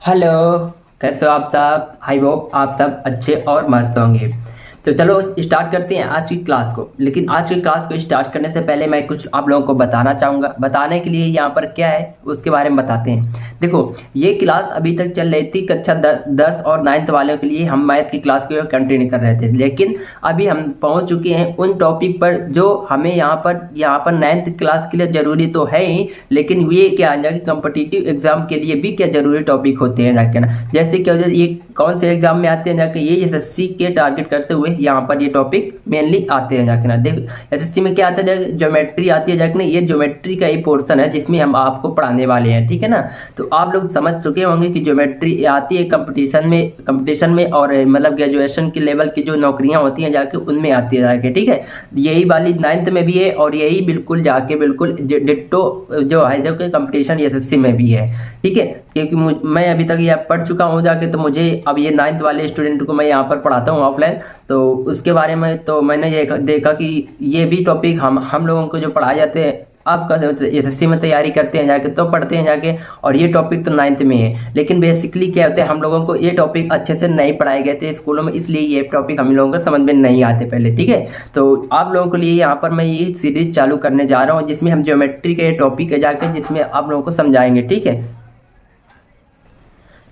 Hello. कैसे हो आप सब? आई होप आप सब अच्छे और मस्त होंगे। तो चलो स्टार्ट करते हैं आज की क्लास को। लेकिन आज की क्लास को स्टार्ट करने से पहले मैं कुछ आप लोगों को बताना चाहूँगा। बताने के लिए यहाँ पर क्या है उसके बारे में बताते हैं। देखो, ये क्लास अभी तक चल रही थी कक्षा 10 और 9th वालों के लिए। हम मैथ की क्लास को कंटिन्यू कर रहे थे, लेकिन अभी हम पहुँच चुके हैं उन टॉपिक पर जो हमें यहाँ पर 9th क्लास के लिए ज़रूरी तो है ही, लेकिन ये क्या है कि कॉम्पिटिटिव एग्जाम के लिए भी क्या ज़रूरी टॉपिक होते हैं जाके ना। जैसे क्या होता है, ये कौन से एग्जाम में आते हैं जाके, ये एसएससी के टारगेट करते हुए यहाँ पर ये टॉपिक मेनली आते हैं जाके ना। देख, एसएससी में क्या आता है, ज्योमेट्री आती है जाके ना। ये ज्योमेट्री का ही पोर्शन है जिसमें हम आपको पढ़ाने वाले हैं, ठीक है ना। तो आप लोग समझ चुके होंगे कि ज्योमेट्री आती है कंपटीशन में और मतलब ग्रेजुएशन के लेवल की जो नौकरियां होती हैं जाके उनमें आती है जाके, ठीक है। यही वाली 9th में भी है और यही बिल्कुल जाके बिल्कुल डिट्टो जो है जो कि कंपटीशन एसएससी में भी है, ठीक है। क्योंकि मैं अभी तक यह पढ़ चुका हूँ जाके, तो मुझे अब ये 9th वाले स्टूडेंट को मैं यहाँ पर पढ़ाता हूँ ऑफलाइन। तो उसके बारे में तो मैंने ये देखा कि ये भी टॉपिक हम लोगों को जो पढ़ाए जाते हैं, आप एसएससी में तैयारी करते हैं जाके तो पढ़ते हैं जाके, और ये टॉपिक तो 9th में है। लेकिन बेसिकली क्या होता है, हम लोगों को ये टॉपिक अच्छे से नहीं पढ़ाए गए थे स्कूलों में, इसलिए ये टॉपिक हम लोगों को समझ में नहीं आते पहले, ठीक है। तो आप लोगों के लिए यहाँ पर मैं ये सीरीज चालू करने जा रहा हूँ जिसमें हम ज्योमेट्री के टॉपिक है जाके, जिसमें आप लोगों को समझाएंगे, ठीक है।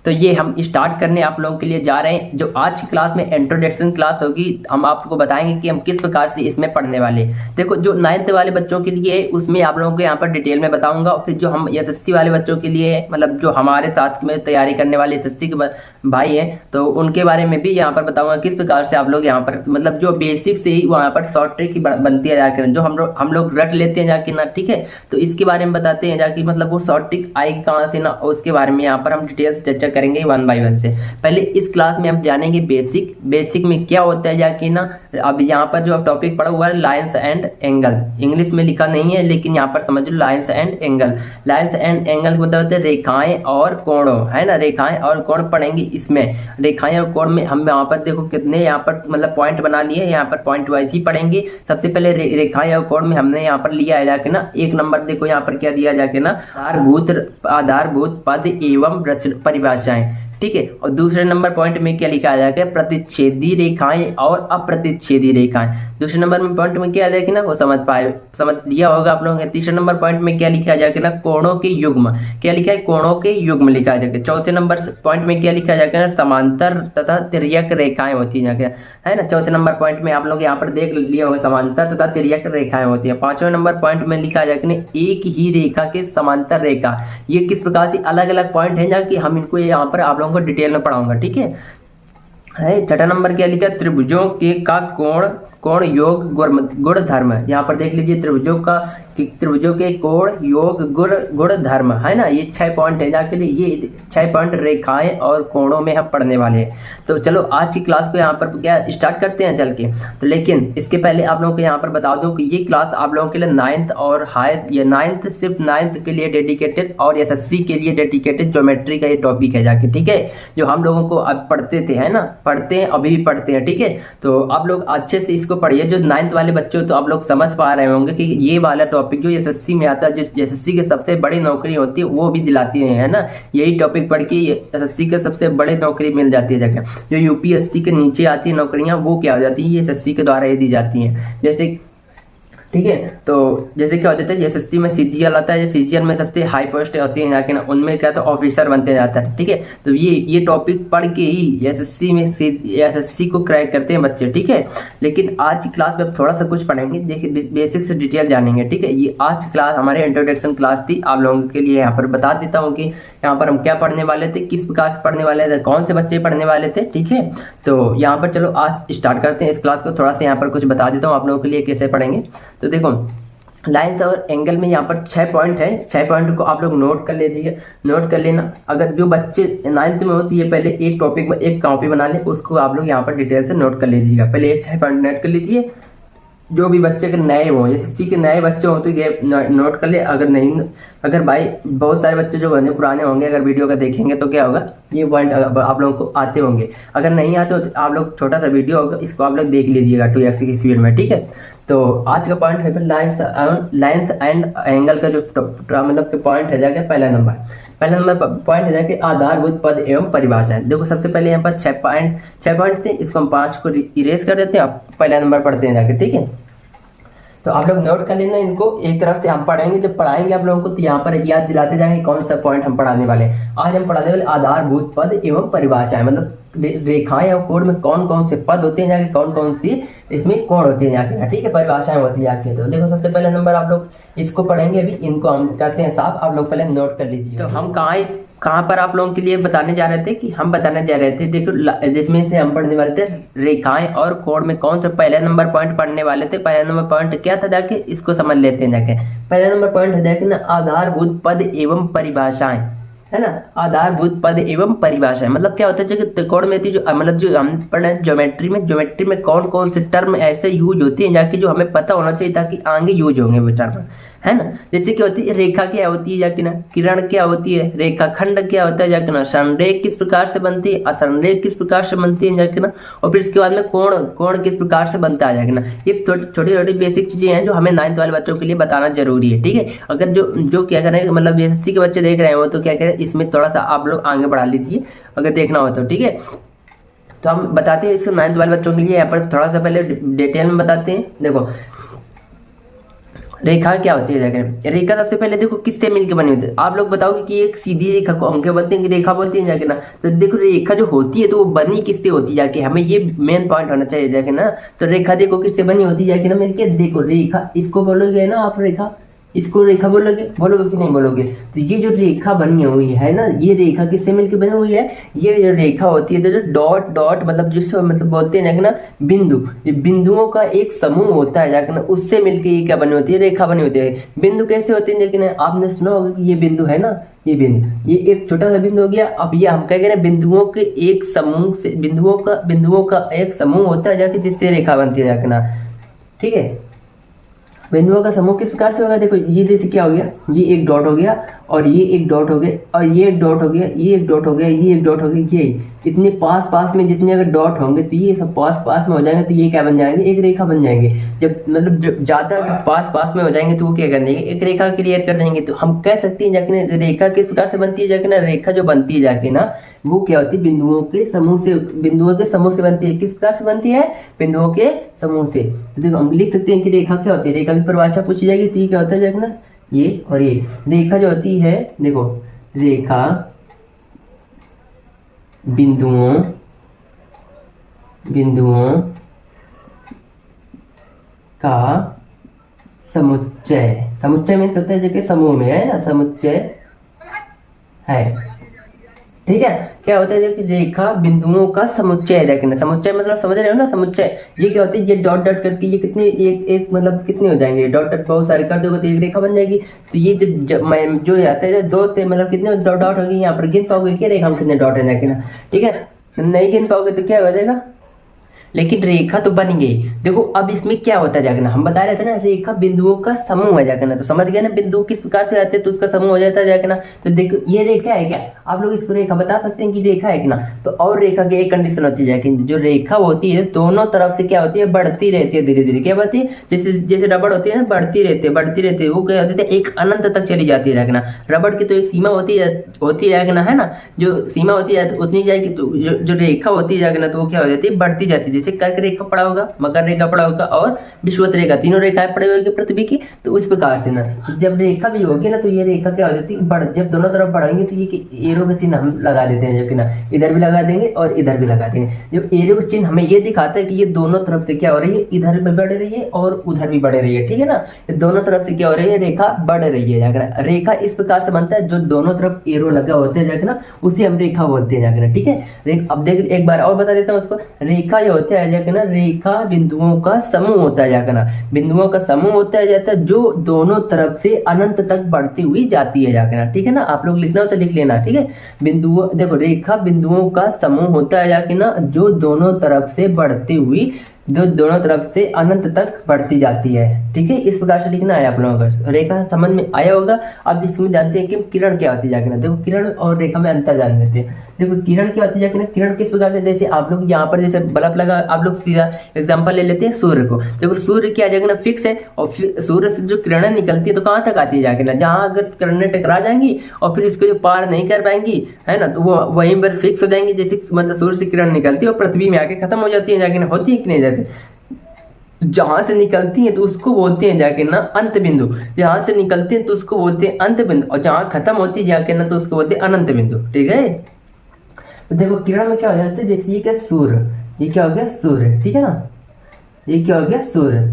तो ये हम स्टार्ट करने आप लोगों के लिए जा रहे हैं। जो आज की क्लास में इंट्रोडक्शन क्लास होगी, हम आपको बताएंगे कि हम किस प्रकार से इसमें पढ़ने वाले। देखो, जो 9th वाले बच्चों के लिए है उसमें आप लोगों को यहाँ पर डिटेल में बताऊंगा। और फिर जो हम एसएससी वाले बच्चों के लिए है, मतलब जो हमारे साथ में तैयारी करने वाले एसएससी के भाई हैं, तो उनके बारे में भी यहाँ पर बताऊंगा किस प्रकार से आप लोग यहाँ पर मतलब जो बेसिक से ही वहाँ पर शॉर्ट ट्रिक की बनती है जाकर, जो हम लोग रट लेते हैं जाके ना, ठीक है। तो इसके बारे में बताते हैं जाके, मतलब वो शॉर्ट ट्रिक आएगी कहाँ से ना, उसके बारे में यहाँ पर हम डिटेल्स चर्चा करेंगे 1 by 1 से। पहले इस क्लास में हम जानेंगे बेसिक में क्या होता है जाके ना। अब यहाँ पर जो टॉपिक पढ़ा हुआ है लाइन्स एंड एंगल्स, इंग्लिश में लिखा नहीं है लेकिन यहाँ पर समझ लो lines and angle. Lines and angles मतलब होते हैं रेखाएं और कोणों, है ना। रेखाएं और कोण पढ़ेंगे इसमें। रेखाएं और कोण में हम यहाँ पर देखो कितने यहाँ पर मतलब पॉइंट बना लिए, यहाँ पर पॉइंट वाइज ही पढ़ेंगे। सबसे पहले रेखाएं और कोण में हमने यहाँ पर लिया है जाके ना 1 नंबर। देखो यहाँ पर क्या दिया जाके ना, आधारभूत पद एवं परिभाषाएं, ठीक है। और दूसरे नंबर पॉइंट में क्या लिखा जाएगा, प्रतिच्छेदी रेखाएं और अप्रतिच्छेदी रेखाएं। दूसरे नंबर में पॉइंट में क्या आ जाएगा ना, वो समझ लिया होगा आप लोगों ने। तीसरे नंबर पॉइंट में क्या लिखा जाएगा ना, कोणों के युग्म। क्या लिखा है, कोणों के युग्म लिखा जाएगा। चौथे नंबर पॉइंट में क्या लिखा जाएगा ना, समांतर तथा तिर्यक रेखाएं होती है, है ना। चौथे नंबर पॉइंट में आप लोग यहाँ पर देख लिया होगा, समांतर तथा तिर्यक रेखाएं होती है। 5वें नंबर पॉइंट में लिखा जाएगा ना, एक ही रेखा के समांतर रेखा। ये किस प्रकार से अलग अलग पॉइंट है ना कि हम इनको यहाँ पर आप लोगों को डिटेल में पढ़ाऊंगा, ठीक है। 6ठा नंबर क्या लिखा, त्रिभुजों के का कोण योग गुण धर्म। यहाँ पर देख लीजिए, त्रिभुजों के कोण योग गुण धर्म, है ना। ये 6 पॉइंट है जाके, ये 6 पॉइंट रेखाएं और कोणों में हम पढ़ने वाले हैं। तो चलो आज की क्लास को यहाँ पर क्या स्टार्ट करते हैं चल के। तो लेकिन इसके पहले आप लोगों को यहाँ पर बता दूं कि ये क्लास आप लोगों के लिए 9th और हाईएस्ट, ये 9th सिर्फ 9th के लिए डेडिकेटेड और एसएससी के लिए डेडिकेटेड ज्योमेट्री का ये टॉपिक है जाके, ठीक है। जो हम लोगों को अब पढ़ते थे, है ना, पढ़ते हैं अभी भी पढ़ते हैं, ठीक है। तो आप लोग अच्छे से इसको पढ़िए। जो 9th वाले बच्चे हो तो आप लोग समझ पा रहे होंगे कि ये वाला टॉपिक जो एसएससी में आता है, जो एसएससी की सबसे बड़ी नौकरी होती है वो भी दिलाती है ना। यही टॉपिक पढ़ के एसएससी के सबसे बड़े नौकरी मिल जाती है जाकर। जो यूपीएससी के नीचे आती है नौकरियां वो क्या हो जाती है, ये एसएससी के द्वारा ही दी जाती हैं। जैसे, ठीक है। तो जैसे क्या होता है, एसएससी में सीजीएल आता है। सीजीएल में सबसे हाई पोस्ट होती है जाके ना, उनमें क्या तो ऑफिसर बनते जाता है, ठीक है। तो ये टॉपिक पढ़ के ही एसएससी को क्रैक करते हैं बच्चे, ठीक है। लेकिन आज की क्लास में थोड़ा सा कुछ पढ़ेंगे, देखिए बेसिक से डिटेल जानेंगे, ठीक है। ये आज क्लास हमारे इंट्रोडक्शन क्लास थी। आप लोगों के लिए यहाँ पर बता देता हूँ कि यहाँ पर हम क्या पढ़ने वाले थे, किस प्रकार से पढ़ने वाले थे, कौन से बच्चे पढ़ने वाले थे, ठीक है। तो यहाँ पर चलो आज स्टार्ट करते हैं इस क्लास को। थोड़ा सा यहाँ पर कुछ बता देता हूँ आप लोगों के लिए कैसे पढ़ेंगे। तो देखो, लाइन्स और एंगल में यहाँ पर 6 पॉइंट है। 6 पॉइंट को आप लोग नोट कर लीजिए, नोट कर लेना। अगर जो बच्चे 9th में होती है, पहले एक टॉपिक में एक कॉपी बना ले, उसको आप लोग यहाँ पर डिटेल से नोट कर लीजिएगा। पहले ये 6 पॉइंट नोट कर लीजिए। जो भी बच्चे के नए हो, एसएससी के नए बच्चे हो तो ये नोट कर ले। अगर भाई बहुत सारे बच्चे जो होंगे पुराने होंगे, अगर वीडियो का देखेंगे तो क्या होगा, ये पॉइंट आप लोगों को आते होंगे। अगर नहीं आते तो आप लोग छोटा सा वीडियो होगा, इसको आप लोग देख लीजिएगा 2x की स्पीड में, ठीक है। तो आज का पॉइंट है लाइन्स एंड एंगल का जो मतलब पॉइंट है जाके पहला नंबर। पहला नंबर पॉइंट है कि आधारभूत पद एवं परिभाषाएं। देखो सबसे पहले यहाँ पर 6 पॉइंट थे, इसको हम 5 को इरेज कर देते हैं। अब पहला नंबर पढ़ते हैं जाके, ठीक है। तो आप लोग नोट कर लेना इनको, एक तरफ से हम पढ़ेंगे, जब पढ़ाएंगे आप लोगों को तो यहाँ पर याद दिलाते जाएंगे कौन सा पॉइंट हम पढ़ाने वाले हैं। आज हम पढ़ाने वाले आधारभूत पद एवं परिभाषाएं, मतलब रेखाएं और कोड में कौन कौन से पद होते हैं जाके, कौन कौन सी इसमें कोड होते हैं जाके, ठीक है, परिभाषाएं होती है जाके। तो देखो सबसे पहले नंबर आप लोग इसको पढ़ेंगे, अभी इनको हम करते हैं साफ, आप लोग पहले नोट कर लीजिए। तो हम कहाँ पर आप लोगों के लिए बताने जा रहे थे कि हम बताने जा रहे थे, देखो जिसमें से हम पढ़ने वाले थे रेखाएं और कोड में कौन सा पहला नंबर पॉइंट पढ़ने वाले थे। पहला नंबर पॉइंट क्या था जाके, इसको समझ लेते हैं जाके। पहला नंबर पॉइंट है जाके ना आधारभूत पद एवं परिभाषाएं, है ना। आधारभूत पद एवं परिभाषाएं मतलब क्या होता है कि त्रिकोण में थी जो मतलब जो हम पढ़े ज्योमेट्री में कौन कौन से टर्म ऐसे यूज होती है जाके जो हमें पता होना चाहिए ताकि आगे यूज होंगे वो टर्म, है ना। जैसे क्या होती है रेखा, क्या होती है जाके ना किरण, क्या होती है रेखा खंड, क्या होता है जाके ना संरेख किस प्रकार से बनती है, असंरेख किस प्रकार से बनती है जाके ना, और फिर इसके बाद में कोण किस प्रकार से बनता है जाके ना। ये छोटी छोटी बेसिक चीजें हैं जो हमें 9th वाले बच्चों के लिए बताना जरूरी है, ठीक है। अगर जो क्या करें मतलब एसएससी के बच्चे देख रहे हो तो क्या करें इसमें थोड़ा सा आप लोग आगे बढ़ा लीजिए अगर देखना हो तो, ठीक है। तो हम बताते हैं इसको 9th वाले बच्चों के लिए, यहाँ पर थोड़ा सा पहले डिटेल में बताते हैं। देखो रेखा क्या होती है जाके, रेखा सबसे पहले देखो किससे मिलकर बनी होती है। आप लोग बताओगे कि एक सीधी रेखा को हम क्या बोलते हैं कि रेखा बोलते हैं जाके ना। तो देखो रेखा जो होती है तो वो बनी किससे होती है जाके, हमें ये मेन पॉइंट होना चाहिए जाके ना। तो रेखा देखो किससे बनी होती है जाके ना मिलके, देखो रेखा इसको बोलोगे ना आप, रेखा इसको रेखा बोलोगे कि नहीं बोलोगे। तो ये जो रेखा बनी हुई है ना, ये रेखा किससे मिलकर बनी हुई है, ये जो रेखा होती है तो जो डॉट मतलब जिसको मतलब बोलते हैं जाके ना बिंदु, ये बिंदुओं का एक समूह होता है जाके ना, उससे मिलकर ये क्या बनी होती है, रेखा बनी होती है। बिंदु कैसे होते हैं जाके ना, आपने सुना होगा कि ये बिंदु है ना, ये बिंदु, ये एक छोटा सा बिंदु हो गया। अब ये हम क्या कह रहे हैं, बिंदुओं के एक समूह से, बिंदुओं का एक समूह होता है जाके जिससे रेखा बनती है जाके ना, ठीक है। बिंदुओं का समूह किस प्रकार से होगा, देखो ये जैसे क्या हो गया, ये एक डॉट हो गया और ये एक डॉट हो गया और ये एक डॉट हो गया, ये एक डॉट हो गया, ये एक डॉट हो गया, ये इतने पास में जितने अगर डॉट होंगे तो ये सब पास में हो जाएंगे तो ये क्या बन जाएंगे, एक रेखा बन जाएंगे। जब मतलब ज्यादा पास में हो जाएंगे तो वो क्या कर देंगे, एक रेखा क्रिएट कर देंगे। तो हम कह सकते हैं जाके ना रेखा किस प्रकार से बनती है जाके ना, रेखा जो बनती है जाके ना वो क्या होती है, बिंदुओं के समूह से बनती है। किस प्रकार से बनती है, बिंदुओं के समूह से। तो देखो हम लिख सकते हैं कि रेखा क्या होती है, रेखा की परिभाषा पूछी जाएगी तो ये क्या होता है जाके ना, ये और ये रेखा जो होती है, देखो रेखा बिंदुओं का समुच्चय मीन्स होता है जो समूह में है ना, समुच्चय है, ठीक है। क्या होता है कि रेखा बिंदुओं का समुच्चय है देखना, समुच्चय मतलब समझ रहे हो ना, समुच्चय ये क्या होती है, ये डॉट करके ये कितने एक मतलब कितने हो जाएंगे, डॉट बहुत सारे कर दोगे तो एक रेखा बन जाएगी। तो ये जो आता है दो से मतलब कितने डॉट होगी, यहाँ पर गिन पाओगे क्या रेखा में कितने डॉट है ना, ठीक है। नहीं गिन पाओगे तो क्या हो जाएगा, लेकिन रेखा तो बन गई। देखो अब इसमें क्या होता है जाके ना, हम बता रहे थे ना रेखा बिंदुओं का समूह है जाके ना, तो समझ गए ना बिंदु किस प्रकार से आते हैं तो उसका समूह हो जाता है जाके ना। तो देखो ये रेखा है क्या, आप लोग इसको रेखा बता सकते हैं कि रेखा है कि ना। तो और रेखा की एक कंडीशन होती है जाके, जो रेखा होती है दोनों तरफ से क्या होती है, बढ़ती रहती है धीरे धीरे, क्या बढ़ती है, जैसे रबड़ होती है ना, बढ़ती रहती है, वो क्या होती है एक अनंत तक चली जाती है जाके ना। रबड़ की तो एक सीमा होती है जाके ना, है ना, जो सीमा होती है उतनी जाएगी। तो जो रेखा होती है जाके ना तो वो क्या हो जाती है, बढ़ती जाती है। जैसे कर्क रेखा पड़ा होगा, मकर रेखा पड़ा होगा और विषुवत रेखा, तीनों रेखाएं पड़े हुए पृथ्वी की। तो उस प्रकार से ना जब रेखा भी होगी ना तो ये रेखा क्या हो जाती है, जब दोनों तरफ बढ़ेंगे तो ये एरो का चिन्ह हम लगा देते हैं, जो कि ना इधर भी लगा देंगे और इधर भी लगा देंगे। जब एरो का चिन्ह हमें ये दिखाता है कि ये दोनों तरफ से क्या हो रही है, इधर भी बढ़ रही है और उधर भी बढ़ रही है, ठीक है ना। दोनों तरफ से क्या हो रही है, रेखा बढ़ रही है जाकर। रेखा इस प्रकार से बनता है, जो दोनों तरफ एरो लगा होते हैं जाकर ना, उसे हम रेखा बोलते हैं जाकर, ठीक है। अब देख एक बार और बता देता हूँ उसको, रेखा जो होता है जाकर ना, रेखा बिंदुओं का समूह होता है जाकर ना, बिंदुओं का समूह होता है जाता है जो दोनों तरफ से अनंत तक बढ़ती हुई जाती है जाकर ना, ठीक है ना। आप लोग लिखना हो तो लिख लेना, ठीक है। बिंदुओं, देखो रेखा बिंदुओं का समूह होता है जाकर ना, जो दोनों तरफ से बढ़ती हुई जो दोनों तरफ से अनंत तक बढ़ती जाती है। ठीक है, इस प्रकार से लिखना है आप लोगों को। रेखा समझ में आया होगा। अब इसमें जानते हैं कि किरण क्या होती है जाके ना। देखो किरण और रेखा में अंतर जान लेते हैं। देखो किरण क्या होती है जाके ना, किरण किस प्रकार से, जैसे आप लोग यहाँ पर जैसे बल्ब लगा, आप लोग सीधा एग्जांपल ले लेते हैं सूर्य को। देखो सूर्य क्या जाएगा ना, फिक्स है, और सूर्य से जो किरणें निकलती है तो कहाँ तक आती है जाके ना, जहाँ अगर किरणें टकरा जाएंगी और फिर इसको जो पार नहीं कर पाएंगी है ना, तो वो वहीं पर फिक्स हो जाएंगी। जैसे मतलब सूर्य से किरण निकलती है और पृथ्वी में आके खत्म हो जाती है जाके ना, होती है कि नहीं जाती, जहां से निकलती है तो उसको बोलते हैं जाके ना अंत बिंदु, जहां से निकलती है तो उसको बोलते हैं अंत बिंदु, और जहां खत्म होती है जाके ना तो उसको बोलते हैं अनंत बिंदु। ठीक है, तो देखो किरण में क्या हो जाता है, जैसे ये क्या सूर्य, ये क्या हो गया सूर्य, ठीक है ना, ये क्या हो गया सूर्य,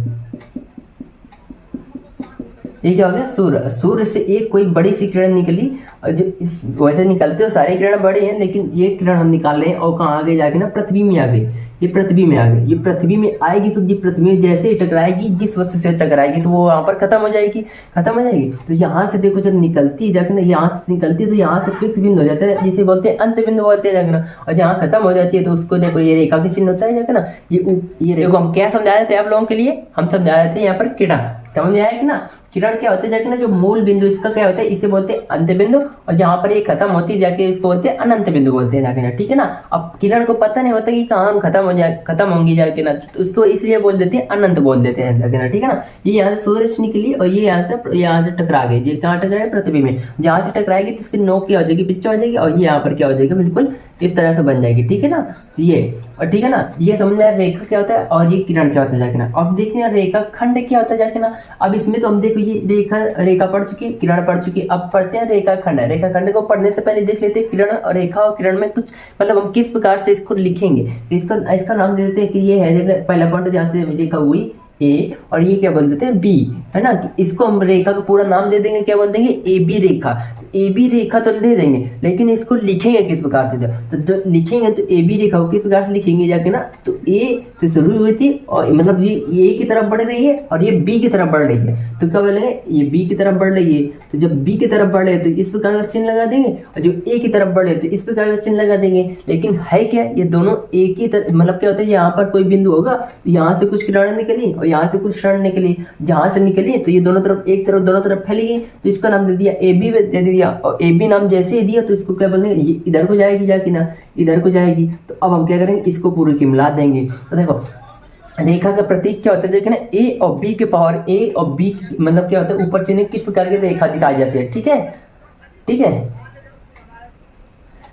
ये क्या हो गया सूर्य। सूर्य से एक कोई बड़ी सी किरण निकली, और जो इस वैसे निकलते तो सारी किरण बड़ी हैं, लेकिन ये किरण हम निकाल रहे हैं और कहाँ आ गई जाके ना, पृथ्वी में आ गई। ये पृथ्वी में आ गई, ये पृथ्वी में आएगी तो ये पृथ्वी में जैसे ही टकराएगी, जिस वस्तु से टकराएगी तो वो वहां पर खत्म हो जाएगी, खत्म हो जाएगी। तो यहाँ से देखो जब निकलती है जाके ना, यहाँ से निकलती है तो यहाँ से फिक्स बिंदु हो जाता है, जिसे बोलते हैं अंत बिंदु बोलते हैं जाके ना। और जहाँ खत्म हो जाती है तो उसको देखो ये रेखा की चिन्ह होता है जाके ना। ये देखो हम क्या समझा रहे थे आप लोगों के लिए, हम समझा रहे थे यहाँ पर किरण, समझ में आया कि ना। किरण क्या होता है जाके ना, जो मूल बिंदु इसका क्या होता है, इसे बोलते हैं अंत बिंदु, और जहां पर ये खत्म होती है जाके इसको बोलते हैं अनंत बिंदु बोलते हैं जाके ना। ठीक है ना, अब किरण को पता नहीं होता कि कहाँ हम खत्म होंगी जाके ना, तो उसको इसलिए बोल देते हैं अनंत बोल देते हैं जाके ना। ठीक है ना, ये यहाँ से सूर्य से निकली और ये यहाँ से टकरा गई, ये कहाँ टकराए, पृथ्वी में। जहां से टकराएगी तो उसकी नोक क्या हो जाएगी, पिक्चर हो जाएगी, और ये यहाँ पर क्या हो जाएगी, बिल्कुल इस तरह से बन जाएगी। ठीक है ना, ये और ठीक है ना, ये समझ में रेखा क्या होता है और ये किरण क्या होता है जाके ना। अब देखते हैं रेखा खंड क्या होता है जाके ना। अब इसमें तो हम देखो ये रेखा पढ़ चुकी है, किरण पढ़ चुकी है, अब पढ़ते हैं रेखा खंड। रेखा खंड को पढ़ने से पहले देख लेते हैं किरण और रेखा, और किरण में कुछ मतलब हम किस प्रकार से इसको लिखेंगे। इसका नाम दे देते हैं कि ये है पहला पॉइंट जहाँ से रेखा हुई ए, और ये क्या बोल देते हैं बी, है ना। इसको हम रेखा का पूरा नाम दे देंगे, क्या बोल देंगे, A B Rekha. A B रेखा तो दे देंगे, लेकिन इसको लिखेंगे किस प्रकार से, तो जो लिखेंगे तो ए बी रेखा को किस प्रकार से लिखेंगे जाके ना, तो ए से शुरू हुई थी और मतलब ये ए की तरफ बढ़ रही है और ये बी की तरफ बढ़ रही है, तो क्या बोलेंगे, ये बी की तरफ बढ़ रही है, तो जब बी की तरफ बढ़ रहे हैं तो इस प्रकार का चिन्ह लगा देंगे, और जो ए की तरफ बढ़ रहे हैं तो इस प्रकार का चिन्ह लगा देंगे। लेकिन है क्या, ये दोनों एक ही तरफ, मतलब क्या होता है, यहाँ पर कोई बिंदु होगा, यहाँ से कुछ किरणें निकली और यहाँ से कुछ किरण निकली, जहां से निकली तो ये दोनों तरफ एक तरफ दोनों तरफ फैली गई, तो इसका नाम दे दिया ए बी दे दिया, और ए बी नाम जैसे ही दिया तो इसको क्या बोलेंगे, ये इधर को जाएगी जाके ना, इधर को जाएगी। तो अब हम क्या करेंगे, इसको पूरे की मिला देंगे। तो देखो रेखा का प्रतीक क्या होता है, देखना ए और बी के पावर, ए और बी मतलब क्या होता है, ऊपर चिन्ह किस प्रकार की रेखा दिखाई जाती है। ठीक है, ठीक है,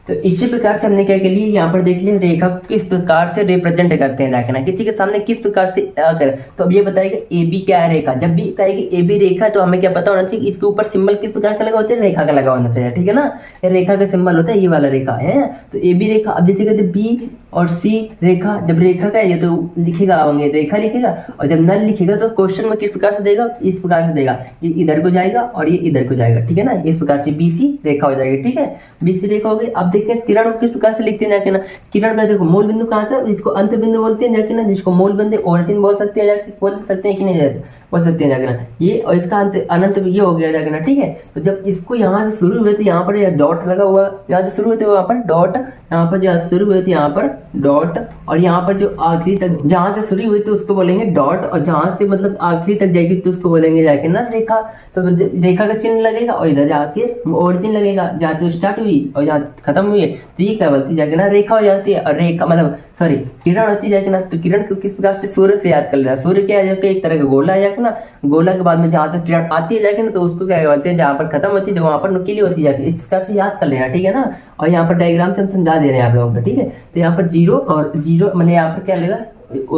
तो इसी प्रकार से हमने क्या कर लिया, यहाँ पर देख लिया रेखा को किस प्रकार से रिप्रेजेंट करते हैं देखना, किसी के सामने किस प्रकार से अगर, तो अब ये बताएगा ए बी क्या है रेखा। जब भी कहेगी ए बी रेखा तो हमें क्या पता होना चाहिए, इसके ऊपर सिंबल किस प्रकार का लगा होता है, रेखा का लगा होना चाहिए। ठीक है ना, रेखा का सिंबल होता है ये वाला रेखा है, तो ए बी रेखा। अब जैसे कहते बी और सी रेखा, जब रेखा का ये तो लिखेगा होंगे रेखा लिखेगा, और जब नल लिखेगा तो क्वेश्चन में किस प्रकार से देगा, इस प्रकार से देगा, ये इधर को जाएगा और ये इधर को जाएगा। ठीक है ना, इस प्रकार से बीसी रेखा हो जाएगी। ठीक है, बीसी रेखा हो गई। अब देखते हैं किरण को किस प्रकार से लिखते हैं जाके ना। किरण का देखो मूल बिंदु कहाँ था, जिसको अंत बिंदु बोलते हैं जाके ना, जिसको मूल बिंदु ओरिजिन बोल सकते हैं जाके, बोल सकते हैं कि नहीं बोल सकते हैं जाके ना, ये और इसका अंत अनंत ये हो गया जाके ना। ठीक है, तो जब इसको यहाँ से शुरू हुए तो यहाँ पर डॉट लगा हुआ, यहाँ से शुरू हुए थे वहाँ पर डॉट, यहाँ पर जहाँ शुरू हुए थे यहाँ पर डॉट, और यहाँ पर जो आखिरी तक जहाँ से शुरू हुई तो उसको बोलेंगे डॉट, और जहाँ से मतलब आखिरी तक जाएगी तो उसको बोलेंगे जाके ना रेखा। तो रेखा का चिन्ह लगेगा और इधर जाके ओरिजिन लगेगा, जहाँ से स्टार्ट हुई और जहाँ खत्म हुई है, तो ये क्या बोलती जाके ना रेखा हो जाती है। और रेखा मतलब सॉरी किरण होती जाके ना, तो किरण को किस प्रकार से सूर्य से याद कर लेना। सूर्य क्या है जाके एक तरह का गोला है जाके ना, गोला के बाद में जहाँ तक किरण आती है जाके ना, तो उसको क्या बोलते हैं, जहाँ पर खत्म होती है वहां पर नुकीली होती है जाके, इस प्रकार से याद कर लेना। ठीक है ना, और यहाँ पर डायग्राम से हम समझा दे रहे हैं आप लोगों को। ठीक है, तो यहाँ पर जीरो और जीरो मैंने यहाँ पर क्या लगा,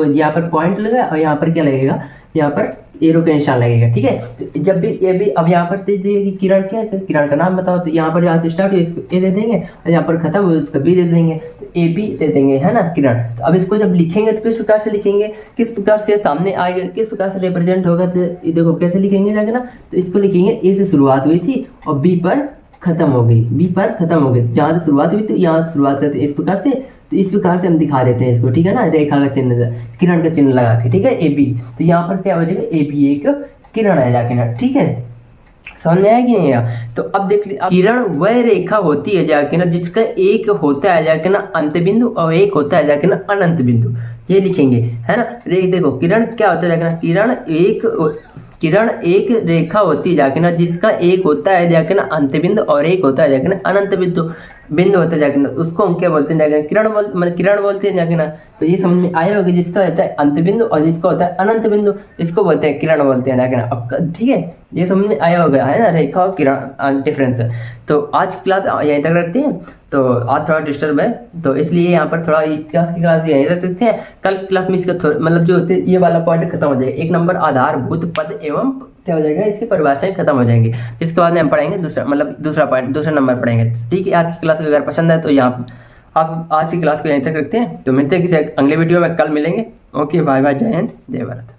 यहाँ पर पॉइंट लगा, और यहाँ पर क्या लगेगा, यहाँ पर एरो का निशान लगेगा। ठीक है, तो जब भी ये भी अब यहाँ पर दे देंगे कि किरण क्या है, किरण का नाम बताओ, तो यहाँ पर जहाँ से स्टार्ट हुई इसको ए दे देंगे, और यहाँ पर खत्म हुई उसका बी दे देंगे, तो ए बी दे देंगे, है ना किरण। तो अब इसको जब लिखेंगे तो किस प्रकार से लिखेंगे, किस प्रकार से सामने आएगा, किस प्रकार से रिप्रेजेंट होगा, तो देखो कैसे लिखेंगे जाके ना, तो इसको लिखेंगे ए से शुरुआत हुई थी और बी पर खत्म हो गई, बी पर खत्म हो गई, जहाँ से शुरुआत हुई थी यहाँ से शुरुआत करते इस प्रकार से, तो इस प्रकार से हम दिखा देते हैं इसको। ठीक है ना, रेखा का चिन्ह किरण का चिन्ह लगा के। ठीक है, ए बी, तो यहाँ पर क्या हो जाएगा, ए बी एक किरण है जाके ना। ठीक है, समझ में आया कि नहीं आया। तो अब देख लीजिए, किरण वह रेखा होती है जाके ना जिसका एक होता है जाके ना अंत बिंदु और एक होता है जाके ना अनंत बिंदु। ये लिखेंगे, है ना। देखो किरण क्या होता है, देखना किरण एक रेखा होती है जाके ना, जिसका एक होता है जाके ना अंत बिंदु और एक होता है जाके ना अनंत बिंदु होता है जाके ना, उसको हम क्या बोलते हैं जाके किरण बोलते हैं जाके ना। तो ये समझ में आया होगा, जिसका होता है अंत बिंदु और जिसका होता है अनंत बिंदु, इसको बोलते हैं किरण बोलते हैं जाके ना। अब ठीक है, ये समझ में आया होगा, है ना, रेखा और किरण डिफरेंस है। तो आज की क्लास यहीं तक रखते हैं। तो आज थोड़ा डिस्टर्ब है, तो इसलिए यहाँ पर थोड़ा क्लास यहीं तक रखते हैं। कल क्लास में इसका मतलब जो होते ये वाला पॉइंट खत्म हो जाएगा। एक नंबर आधारभूत पद एवं क्या हो जाएगा, इसकी परिभाषाएं खत्म हो जाएंगी। इसके बाद में हम पढ़ेंगे दूसरा पॉइंट, दूसरा नंबर पढ़ेंगे। ठीक है, आज की क्लास अगर पसंद है तो यहाँ आप आज की क्लास को यहीं तक रखते हैं। तो मिलते हैं किसी अगले वीडियो में, कल मिलेंगे। ओके, बाय बाय, जय हिंद, जय भारत।